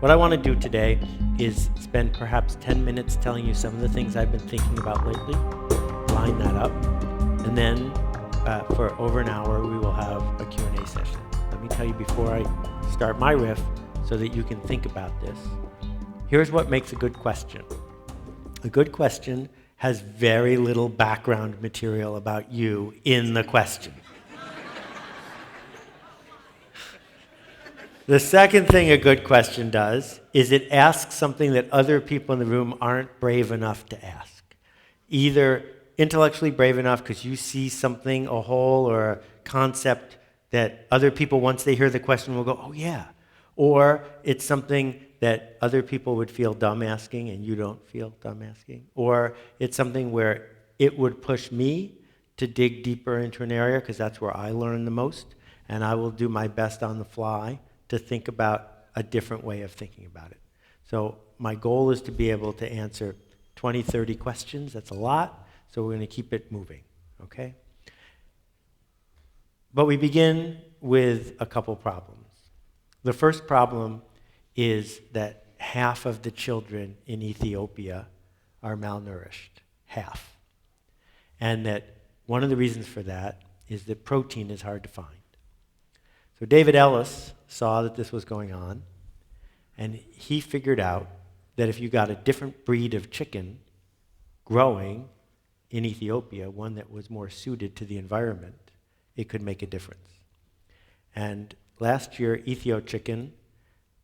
What I want to do today is spend perhaps 10 minutes telling you some of the things I've been thinking about lately, line that up, and then for over an hour we will have a Q&A session. Let me tell you before I start my riff so that you can think about this. Here's what makes a good question. A good question has very little background material about you in the question. The second thing a good question does is it asks something that other people in the room aren't brave enough to ask. Either intellectually brave enough because you see something, a hole or a concept that other people, once they hear the question, will go, oh yeah. Or it's something that other people would feel dumb asking and you don't feel dumb asking. Or it's something where it would push me to dig deeper into an area because that's where I learn the most, and I will do my best on the fly to think about a different way of thinking about it. So my goal is to be able to answer 20, 30 questions. That's a lot, so we're going to keep it moving, okay? But we begin with a couple problems. The first problem is that half of the children in Ethiopia are malnourished, half. And that one of the reasons for that is that protein is hard to find. So David Ellis saw that this was going on, and he figured out that if you got a different breed of chicken growing in Ethiopia, one that was more suited to the environment, it could make a difference. And last year, Ethio Chicken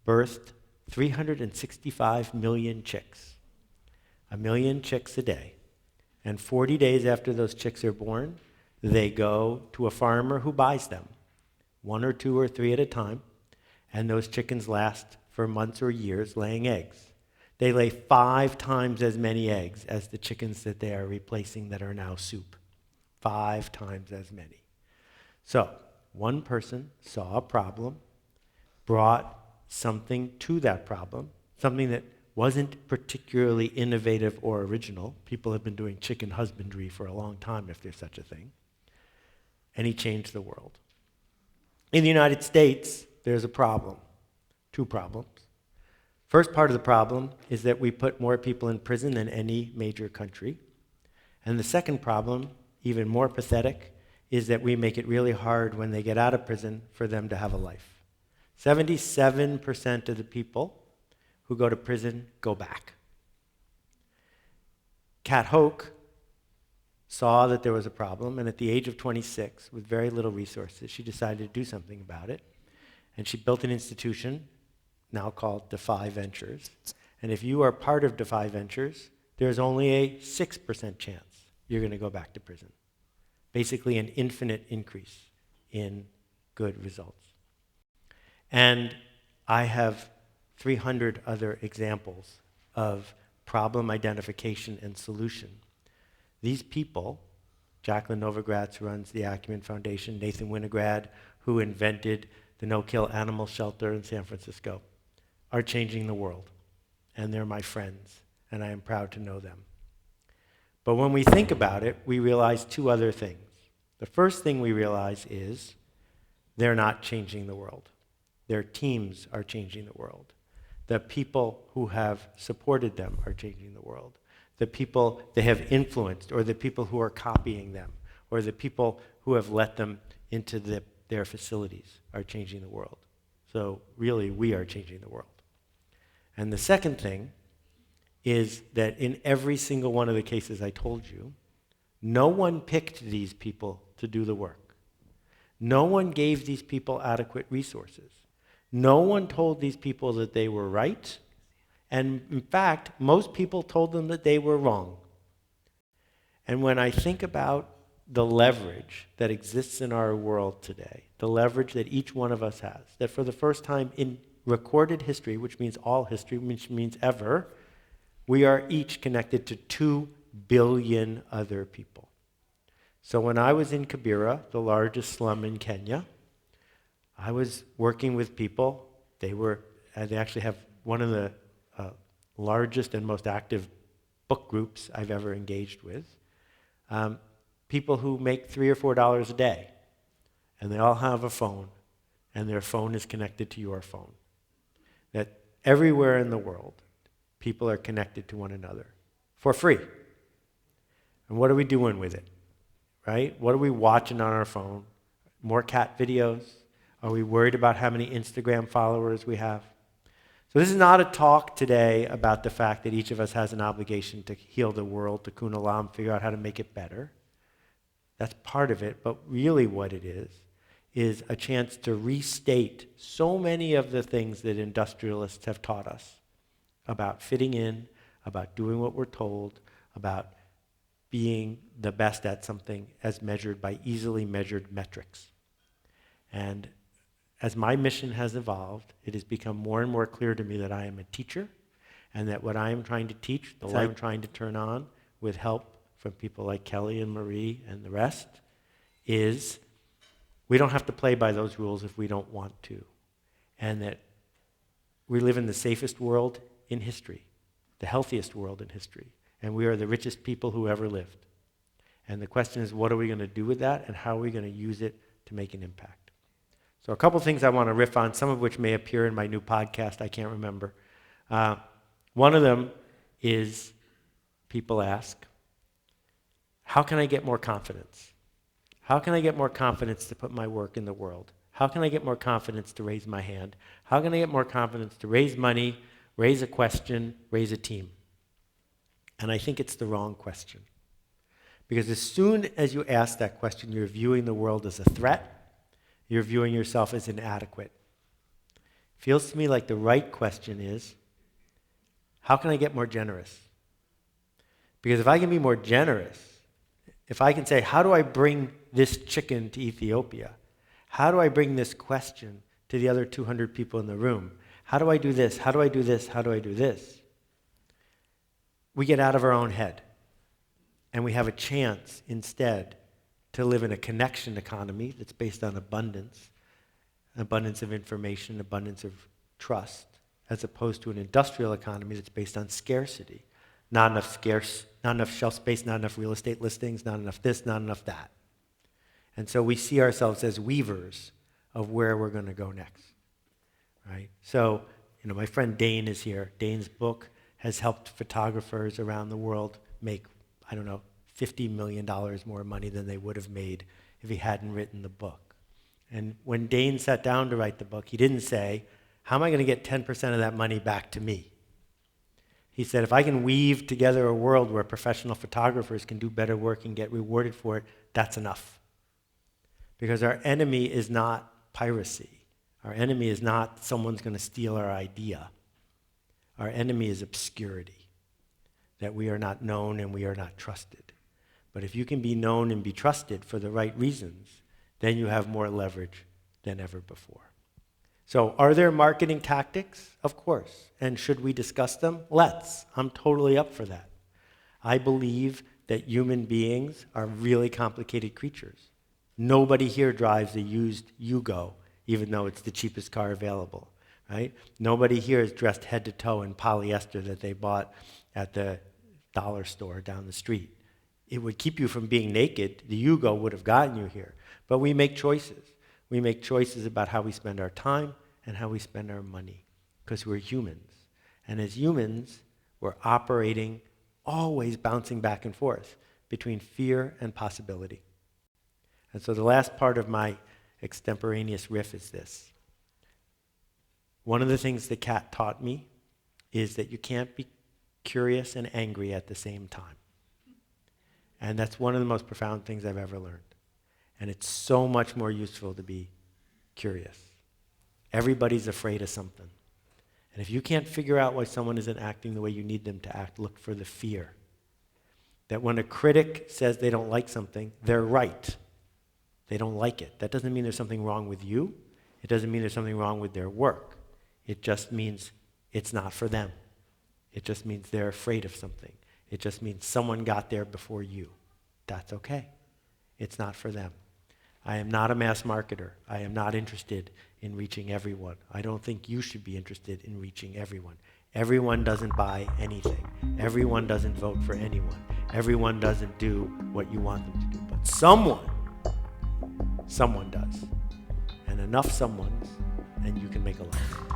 birthed 365 million chicks, 1 million chicks a day. And 40 days after those chicks are born, they go to a farmer who buys them, 1 or 2 or 3 at a time, and those chickens last for months or years laying eggs. They lay 5 times as many eggs as the chickens that they are replacing that are now soup. 5 times as many. So, one person saw a problem, brought something to that problem, something that wasn't particularly innovative or original. People have been doing chicken husbandry for a long time, if there's such a thing. And he changed the world. In the United States, there's a problem, 2 problems. First part of the problem is that we put more people in prison than any major country. And the second problem, even more pathetic, is that we make it really hard when they get out of prison for them to have a life. 77% of the people who go to prison go back. Kat Hoke saw that there was a problem, and at the age of 26, with very little resources, she decided to do something about it. And she built an institution now called Defy Ventures. And if you are part of Defy Ventures, there's only a 6% chance you're going to go back to prison. Basically an infinite increase in good results. And I have 300 other examples of problem identification and solution. These people, Jacqueline Novogratz, who runs the Acumen Foundation, Nathan Winograd, who invented the no-kill animal shelter in San Francisco, are changing the world. And they're my friends, and I am proud to know them. But when we think about it, we realize 2 other things. The first thing we realize is they're not changing the world. Their teams are changing the world. The people who have supported them are changing the world. The people they have influenced, or the people who are copying them, or the people who have let them into their facilities are changing the world. So really, we are changing the world. And the second thing is that in every single one of the cases I told you, no one picked these people to do the work. No one gave these people adequate resources. No one told these people that they were right. And in fact, most people told them that they were wrong. And when I think about the leverage that exists in our world today, the leverage that each one of us has, that for the first time in recorded history, which means all history, which means ever, we are each connected to 2 billion other people. So when I was in Kibera, the largest slum in Kenya, I was working with people. They actually have one of the largest and most active book groups I've ever engaged with. People who make $3 or $4 a day, and they all have a phone, and their phone is connected to your phone. everywhere in the world, people are connected to one another for free. And what are we doing with it, right? What are we watching on our phone? More cat videos? Are we worried about how many Instagram followers we have? So this is not a talk today about the fact that each of us has an obligation to heal the world, to tikkun olam, figure out how to make it better. That's part of it, but really what it is a chance to restate so many of the things that industrialists have taught us about fitting in, about doing what we're told, about being the best at something as measured by easily measured metrics. And as my mission has evolved, it has become more and more clear to me that I am a teacher, and that what I am trying to teach, the light I'm trying to turn on, with help from people like Kelly and Marie and the rest, is we don't have to play by those rules if we don't want to. And that we live in the safest world in history, the healthiest world in history, and we are the richest people who ever lived. And the question is, what are we going to do with that, and how are we going to use it to make an impact? So a couple things I want to riff on, some of which may appear in my new podcast, I can't remember. One of them is, people ask, how can I get more confidence? How can I get more confidence to put my work in the world? How can I get more confidence to raise my hand? How can I get more confidence to raise money, raise a question, raise a team? And I think it's the wrong question. Because as soon as you ask that question, you're viewing the world as a threat. You're viewing yourself as inadequate. Feels to me like the right question is, how can I get more generous? Because if I can be more generous, if I can say, how do I bring this chicken to Ethiopia? How do I bring this question to the other 200 people in the room? How do I do this? How do I do this? How do I do this? We get out of our own head. And we have a chance instead to live in a connection economy that's based on abundance of information, abundance of trust, as opposed to an industrial economy that's based on scarcity. Not enough shelf space, not enough real estate listings, not enough this, not enough that. And so we see ourselves as weavers of where we're going to go next, right? So, my friend Dane is here. Dane's book has helped photographers around the world make, $50 million more money than they would have made if he hadn't written the book. And when Dane sat down to write the book, he didn't say, how am I going to get 10% of that money back to me? He said, if I can weave together a world where professional photographers can do better work and get rewarded for it, that's enough. Because our enemy is not piracy. Our enemy is not someone's going to steal our idea. Our enemy is obscurity, that we are not known and we are not trusted. But if you can be known and be trusted for the right reasons, then you have more leverage than ever before. So are there marketing tactics? Of course. And should we discuss them? Let's. I'm totally up for that. I believe that human beings are really complicated creatures. Nobody here drives a used Yugo, even though it's the cheapest car available, right? Nobody here is dressed head to toe in polyester that they bought at the dollar store down the street. It would keep you from being naked. The Yugo would have gotten you here. But we make choices. We make choices about how we spend our time and how we spend our money, because we're humans. And as humans, we're operating, always bouncing back and forth between fear and possibility. And so the last part of my extemporaneous riff is this. One of the things that Kat taught me is that you can't be curious and angry at the same time. And that's one of the most profound things I've ever learned. And it's so much more useful to be curious. Everybody's afraid of something. And if you can't figure out why someone isn't acting the way you need them to act, look for the fear. That when a critic says they don't like something, they're right. They don't like it. That doesn't mean there's something wrong with you. It doesn't mean there's something wrong with their work. It just means it's not for them. It just means they're afraid of something. It just means someone got there before you. That's okay. It's not for them. I am not a mass marketer. I am not interested in reaching everyone. I don't think you should be interested in reaching everyone. Everyone doesn't buy anything. Everyone doesn't vote for anyone. Everyone doesn't do what you want them to do. But someone does. And enough someones, and you can make a life.